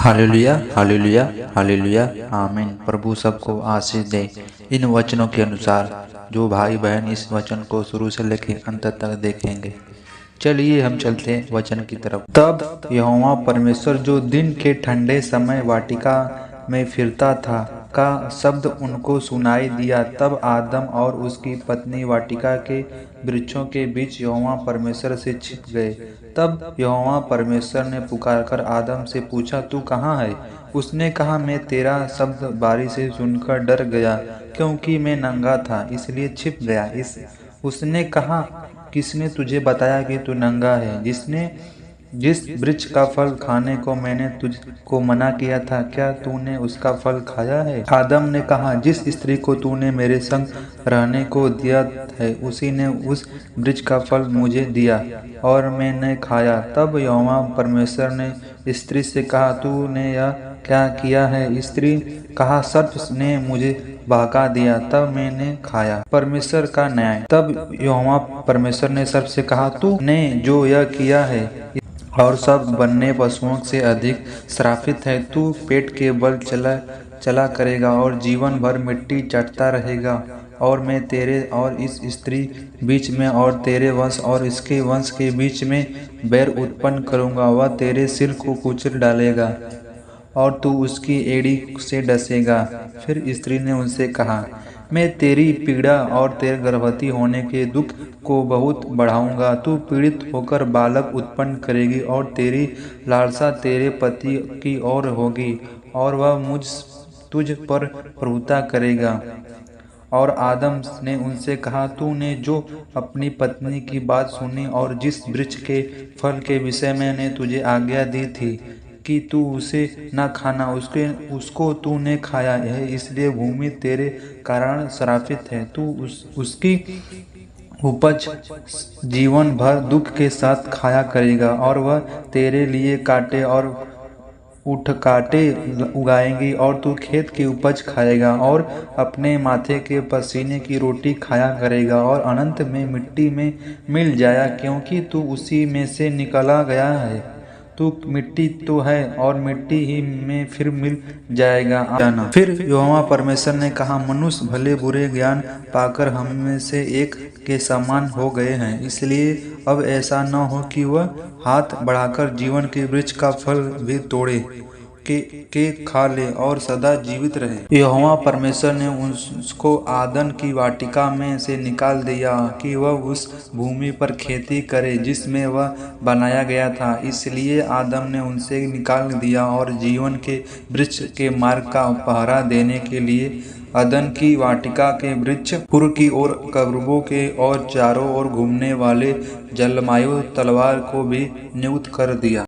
Hallelujah hallelujah hallelujah आमीन। प्रभु सबको आशीष दे। इन वचनों के अनुसार जो भाई बहन इस वचन को शुरू से लेकर अंत तक देखेंगे, चलिए हम चलते हैं वचन की तरफ। तब यहोवा परमेश्वर जो दिन के ठंडे समय वाटिका में फिरता था का शब्द उनको सुनाई दिया। तब आदम और उसकी पत्नी वाटिका के वृक्षों के बीच यहोवा परमेश्वर से छिप गए। तब यहोवा परमेश्वर ने पुकारकर आदम से पूछा, तू कहाँ है? उसने कहा, मैं तेरा शब्द बारी से सुनकर डर गया, क्योंकि मैं नंगा था, इसलिए छिप गया। उसने कहा, किसने तुझे बताया कि तू नंगा है? जिस वृक्ष का फल खाने को मैंने तुझको मना किया था, क्या तूने उसका फल खाया है? आदम ने कहा, जिस स्त्री को तूने मेरे संग रहने को दिया है, उसी ने उस वृक्ष का फल मुझे दिया और मैंने खाया। तब यहोवा परमेश्वर ने स्त्री से कहा, तूने यह क्या किया है? स्त्री कहा, सर्प ने मुझे बहका दिया, तब मैंने खाया। परमेश्वर का न्याय। तब यहोवा परमेश्वर ने सर्प से कहा, तूने जो यह किया है और सब वन्य पशुओं से अधिक श्रापित है। तू पेट के बल चला करेगा और जीवन भर मिट्टी चाटता रहेगा। और मैं तेरे और इस स्त्री बीच में और तेरे वंश और इसके वंश के बीच में बैर उत्पन्न करूंगा। वह तेरे सिर को कुचल डालेगा और तू उसकी एड़ी से डसेगा। फिर स्त्री ने उनसे कहा, मैं तेरी पीड़ा और तेरे गर्भवती होने के दुख को बहुत बढ़ाऊंगा। तू पीड़ित होकर बालक उत्पन्न करेगी और तेरी लालसा तेरे पति की ओर होगी और वह तुझ पर प्रभुता करेगा। और आदम ने उनसे कहा, तूने जो अपनी पत्नी की बात सुनी और जिस वृक्ष के फल के विषय मैंने तुझे आज्ञा दी थी कि तू उसे न खाना, उसको तूने खाया है, इसलिए भूमि तेरे कारण श्रापित है। तू उसकी उपज जीवन भर दुख के साथ खाया करेगा और वह तेरे लिए कांटे और उठकाटे उगाएंगी और तू खेत की उपज खाएगा और अपने माथे के पसीने की रोटी खाया करेगा और अनंत में मिट्टी में मिल जाया, क्योंकि तू उसी में से निकला गया है। तू मिट्टी तो है और मिट्टी ही में फिर मिल जाएगा। फिर यहोवा परमेश्वर ने कहा, मनुष्य भले बुरे ज्ञान पाकर हम में से एक के समान हो गए हैं, इसलिए अब ऐसा न हो कि वह हाथ बढ़ाकर जीवन के वृक्ष का फल भी तोड़े के खा ले और सदा जीवित रहे। यहोवा परमेश्वर ने उसको आदन की वाटिका में से निकाल दिया कि वह उस भूमि पर खेती करे जिसमें वह बनाया गया था। इसलिए आदम ने उनसे निकाल दिया और जीवन के वृक्ष के मार्ग का पहरा देने के लिए अदन की वाटिका के वृक्ष पूर्व की ओर कब्रों के और चारों ओर घूमने वाले जलवायु तलवार को भी नियुक्त कर दिया।